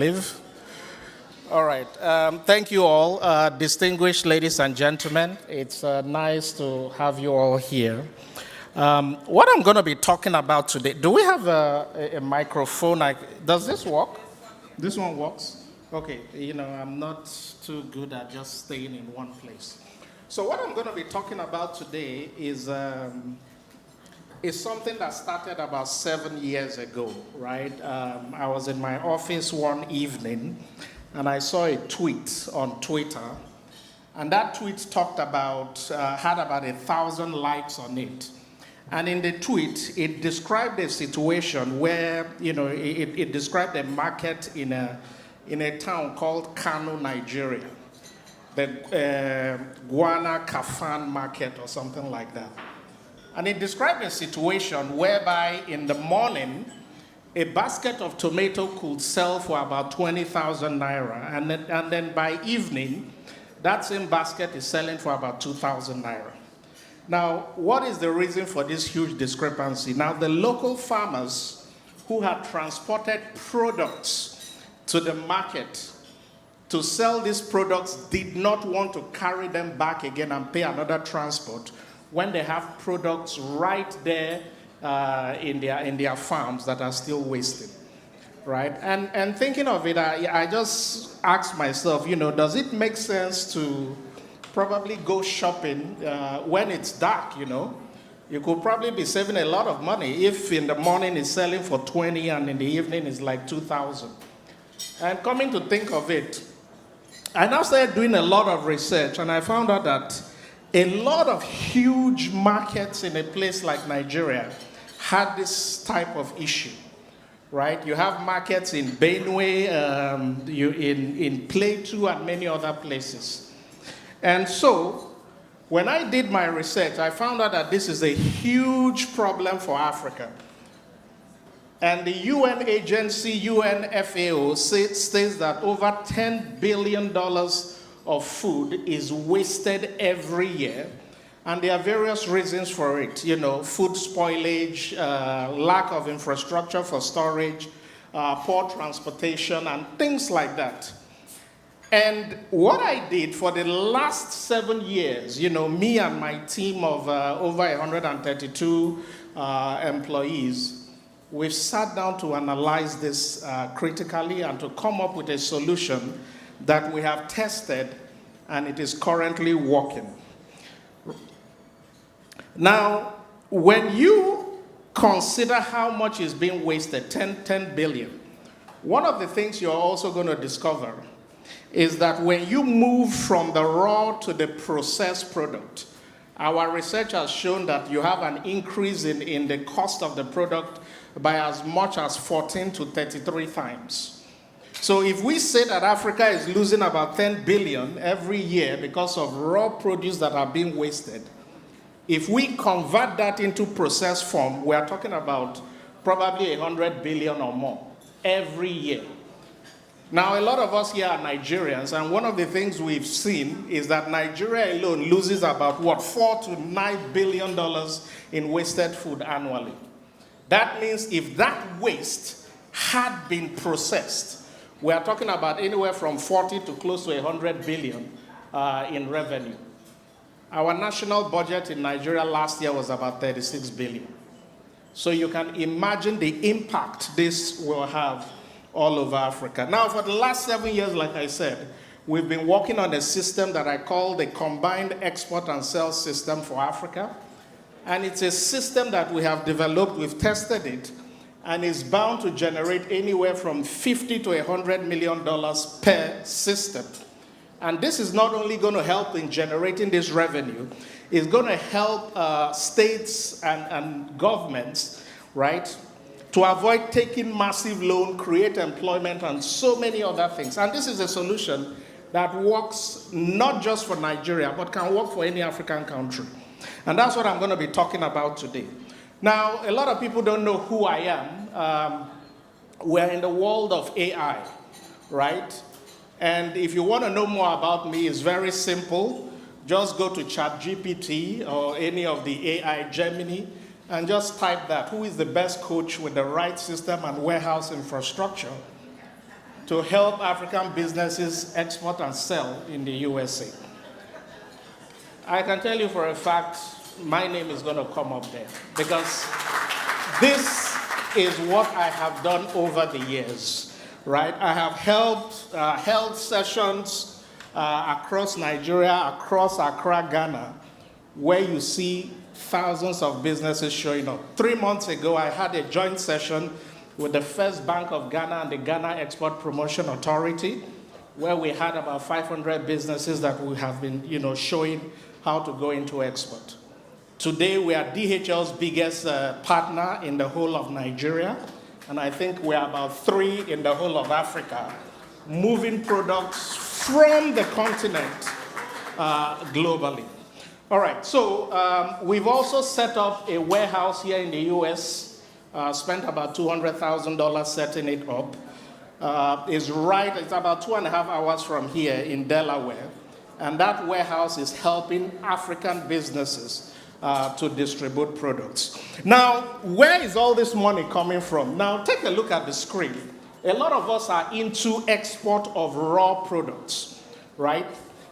Live. All right. Thank you all, distinguished ladies and gentlemen. It's nice to have you all here. What I'm going to be talking about today, do we have a microphone? Does this work? This one works? Okay. I'm not too good at just staying in one place. So what I'm going to be talking about today is something that started about 7 years ago, right? I was in my office one evening, and I saw a tweet on Twitter, and that tweet had about 1,000 likes on it. And in the tweet, it described a situation where, it described a market in a town called Kano, Nigeria, the Guana Kafan market or something like that. And it described a situation whereby in the morning, a basket of tomato could sell for about 20,000 naira. And then by evening, that same basket is selling for about 2,000 naira. Now, what is the reason for this huge discrepancy? Now, the local farmers who had transported products to the market to sell these products did not want to carry them back again and pay another transport when they have products right there in their farms that are still wasting, right? And thinking of it, I just asked myself, does it make sense to probably go shopping when it's dark, You could probably be saving a lot of money if in the morning it's selling for 20 and in the evening it's like 2,000. And coming to think of it, I now started doing a lot of research, and I found out that a lot of huge markets in a place like Nigeria had this type of issue, right? You have markets in Benue, in Plateau, and many other places. And so, when I did my research, I found out that this is a huge problem for Africa. And the UN agency, UNFAO, states that over $10 billion of food is wasted every year, and there are various reasons for it. Food spoilage, lack of infrastructure for storage, poor transportation, and things like that. And what I did for the last 7 years, me and my team of over 132 employees, we've sat down to analyze this critically and to come up with a solution that we have tested, and it is currently working. Now, when you consider how much is being wasted, 10 billion, one of the things you're also going to discover is that when you move from the raw to the processed product, our research has shown that you have an increase in the cost of the product by as much as 14 to 33 times. So if we say that Africa is losing about 10 billion every year because of raw produce that are being wasted, if we convert that into processed form, we are talking about probably 100 billion or more every year. Now, a lot of us here are Nigerians, and one of the things we've seen is that Nigeria alone loses about, $4 to $9 billion in wasted food annually. That means if that waste had been processed, we are talking about anywhere from 40 to close to 100 billion in revenue. Our national budget in Nigeria last year was about 36 billion. So you can imagine the impact this will have all over Africa. Now, for the last 7 years, like I said, we've been working on a system that I call the Combined Export and Sales System for Africa. And it's a system that we have developed, we've tested it, and is bound to generate anywhere from $50 to $100 million per system. And this is not only going to help in generating this revenue, it's going to help states and governments, right, to avoid taking massive loan, create employment, and so many other things. And this is a solution that works not just for Nigeria, but can work for any African country. And that's what I'm going to be talking about today. Now, a lot of people don't know who I am. We're in the world of AI, right? And if you want to know more about me, it's very simple. Just go to ChatGPT or any of the AI Gemini and just type that. Who is the best coach with the right system and warehouse infrastructure to help African businesses export and sell in the USA. I can tell you for a fact, my name is going to come up there because this is what I have done over the years, right? I have held sessions across Nigeria, across Accra, Ghana, where you see thousands of businesses showing up. 3 months ago, I had a joint session with the First Bank of Ghana and the Ghana Export Promotion Authority, where we had about 500 businesses that we have been, showing how to go into export. Today, we are DHL's biggest partner in the whole of Nigeria, and I think we are about 3 in the whole of Africa, moving products from the continent globally. All right, so we've also set up a warehouse here in the US, spent about $200,000 setting it up. It's about 2.5 hours from here in Delaware. And that warehouse is helping African businesses to distribute products. Now, where is all this money coming from? Now, take a look at the screen. A lot of us are into export of raw products, right?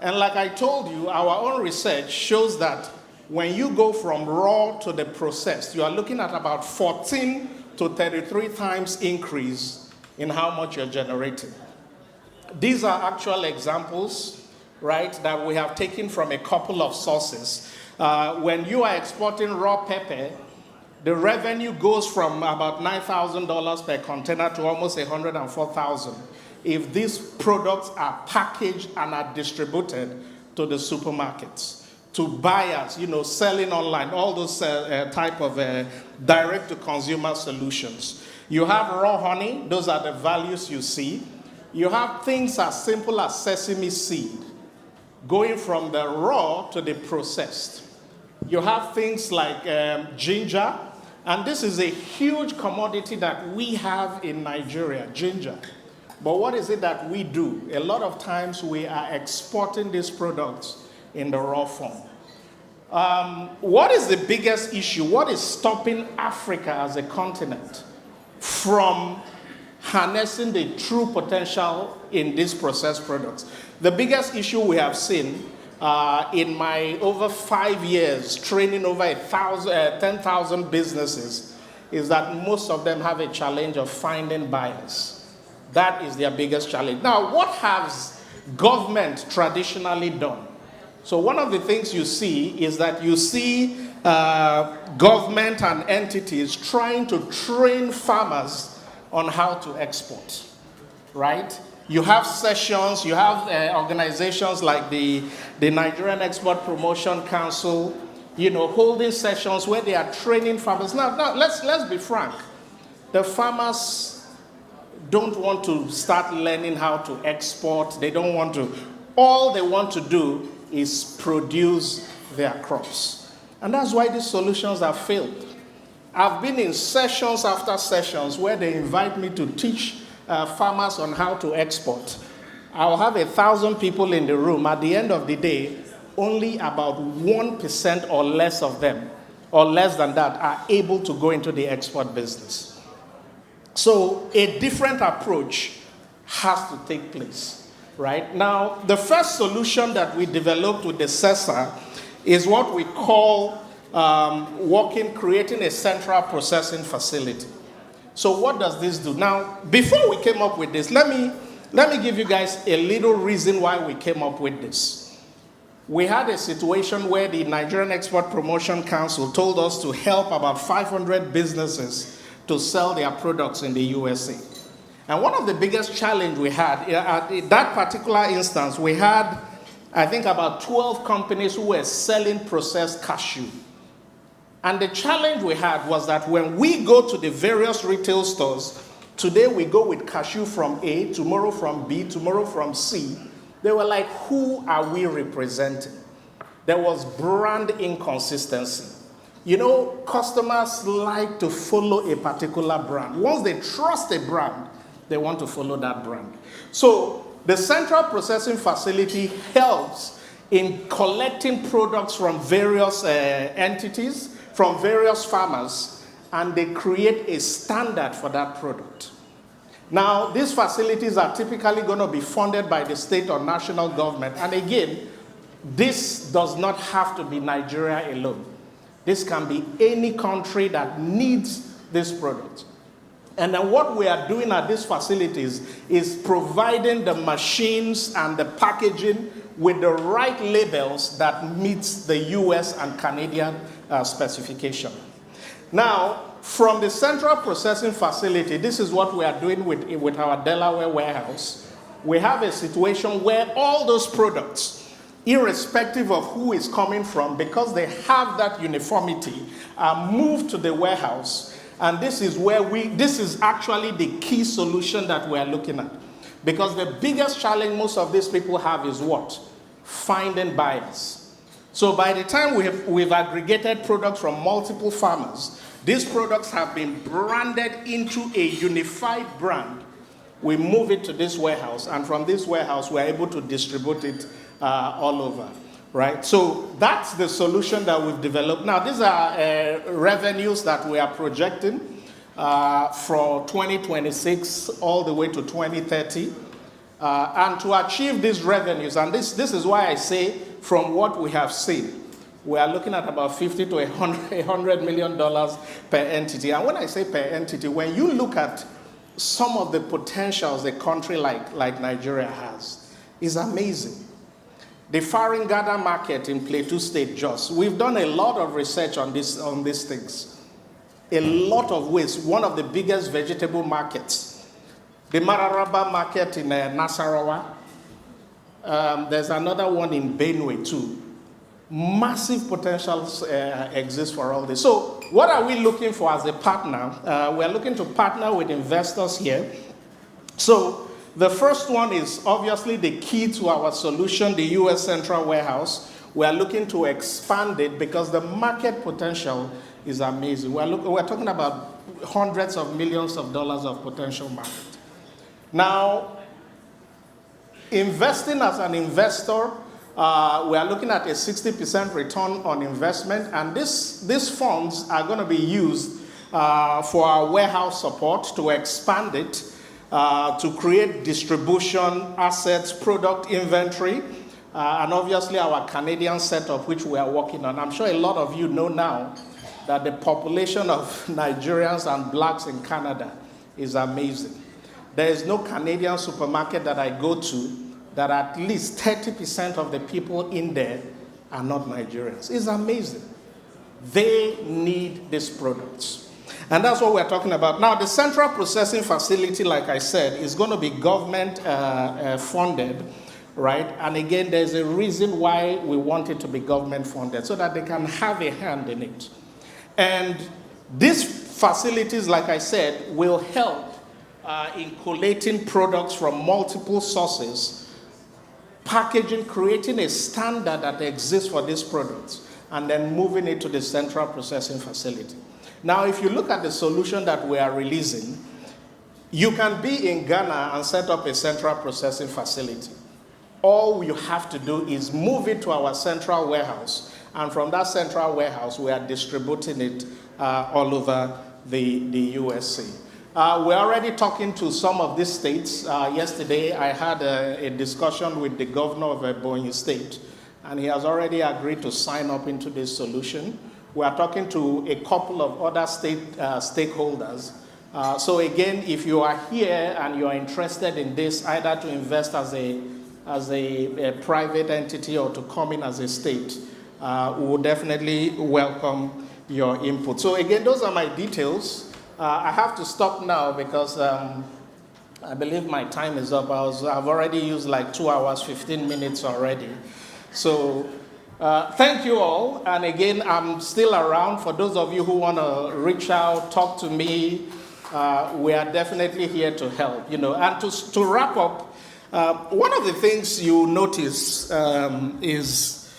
And like I told you, our own research shows that when you go from raw to the processed, you are looking at about 14 to 33 times increase in how much you're generating. These are actual examples, right, that we have taken from a couple of sources. When you are exporting raw pepper, the revenue goes from about $9,000 per container to almost $104,000 if these products are packaged and are distributed to the supermarkets, to buyers, selling online, all those type of direct-to-consumer solutions. You have raw honey. Those are the values you see. You have things as simple as sesame seed, going from the raw to the processed. You have things like ginger, and this is a huge commodity that we have in Nigeria, ginger. But what is it that we do? A lot of times we are exporting these products in the raw form. What is the biggest issue? What is stopping Africa as a continent from harnessing the true potential in these processed products? The biggest issue we have seen in my over 5 years training over 10,000 businesses is that most of them have a challenge of finding buyers. That is their biggest challenge. Now, what has government traditionally done? So one of the things you see is that you see government and entities trying to train farmers on how to export, right? You have sessions, you have organizations like the Nigerian Export Promotion Council, holding sessions where they are training farmers. Now let's be frank. The farmers don't want to start learning how to export. They don't want to. All they want to do is produce their crops. And that's why these solutions have failed. I've been in sessions after sessions where they invite me to teach farmers on how to export. I'll have 1,000 people in the room. At the end of the day, only about 1% or less of them, or less than that, are able to go into the export business. So a different approach has to take place, right? Now, the first solution that we developed with the CESA is what we call creating a central processing facility. So what does this do? Now, before we came up with this, let me give you guys a little reason why we came up with this. We had a situation where the Nigerian Export Promotion Council told us to help about 500 businesses to sell their products in the USA. And one of the biggest challenge we had, at that particular instance, we had, I think, about 12 companies who were selling processed cashew. And the challenge we had was that when we go to the various retail stores, today we go with cashew from A, tomorrow from B, tomorrow from C. They were like, who are we representing? There was brand inconsistency. Customers like to follow a particular brand. Once they trust a brand, they want to follow that brand. So the central processing facility helps in collecting products from various entities, from various farmers, and they create a standard for that product. Now, these facilities are typically going to be funded by the state or national government. And again, this does not have to be Nigeria alone. This can be any country that needs this product. And then what we are doing at these facilities is providing the machines and the packaging with the right labels that meets the US and Canadian specification. Now, from the central processing facility, this is what we are doing with our Delaware warehouse. We have a situation where all those products, irrespective of who is coming from, because they have that uniformity, are moved to the warehouse. And this is where this is actually the key solution that we are looking at. Because the biggest challenge most of these people have is what? Finding buyers. So by the time we've aggregated products from multiple farmers, these products have been branded into a unified brand. We move it to this warehouse, and from this warehouse, we're able to distribute it all over. Right, so that's the solution that we've developed. Now, these are revenues that we are projecting for 2026 all the way to 2030. And to achieve these revenues, and this is why I say from what we have seen, we are looking at about $50 to $100 million per entity. And when I say per entity, when you look at some of the potentials a country like Nigeria has, is amazing. The Faringada market in Plateau State, Jos. We've done a lot of research on these things. A lot of ways. One of the biggest vegetable markets. The Mararaba market in Nasarawa. There's another one in Benue too. Massive potentials exist for all this. So what are we looking for as a partner? We're looking to partner with investors here. So the first one is obviously the key to our solution, the U.S. Central Warehouse. We are looking to expand it because the market potential is amazing. We're talking about hundreds of millions of dollars of potential market. Now, investing as an investor, we are looking at a 60% return on investment, and these funds are going to be used for our warehouse support to expand it, to create distribution, assets, product inventory, and obviously our Canadian setup, which we are working on. I'm sure a lot of you know now that the population of Nigerians and blacks in Canada is amazing. There is no Canadian supermarket that I go to that at least 30% of the people in there are not Nigerians. It's amazing. They need these products. And that's what we're talking about. Now, the central processing facility, like I said, is going to be government funded, right? And again, there's a reason why we want it to be government funded, so that they can have a hand in it. And these facilities, like I said, will help in collating products from multiple sources, packaging, creating a standard that exists for these products, and then moving it to the central processing facility. Now, if you look at the solution that we are releasing, you can be in Ghana and set up a central processing facility. All you have to do is move it to our central warehouse, and from that central warehouse, we are distributing it all over the USA. We're already talking to some of these states. Yesterday, I had a discussion with the governor of Ebonyi State, and he has already agreed to sign up into this solution. We are talking to a couple of other state stakeholders. So again, if you are here and you are interested in this, either to invest as a private entity or to come in as a state, we will definitely welcome your input. So again, those are my details. I have to stop now because I believe my time is up. I've already used like 2 hours, 15 minutes already. So thank you all. And again, I'm still around for those of you who want to reach out, talk to me. We are definitely here to help, you know. And to wrap up, one of the things you notice is,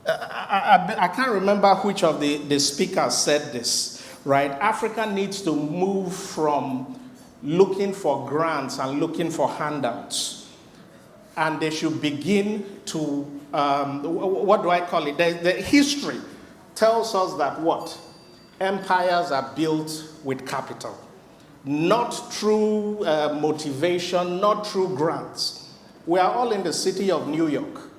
I can't remember which of the speakers said this, right? Africa needs to move from looking for grants and looking for handouts. And they should begin to, what do I call it? The history tells us that what? Empires are built with capital. not through motivation, not through grants. We are all in the city of New York.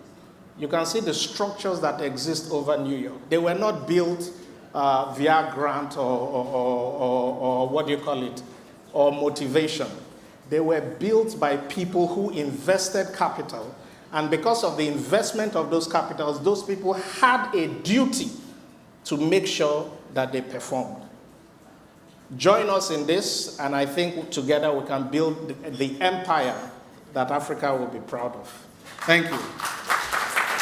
You can see the structures that exist over New York. They were not built via grant or what do you call it, or motivation. They were built by people who invested capital, and because of the investment of those capitals, those people had a duty to make sure that they performed. Join us in this, and I think together we can build the empire that Africa will be proud of. Thank you.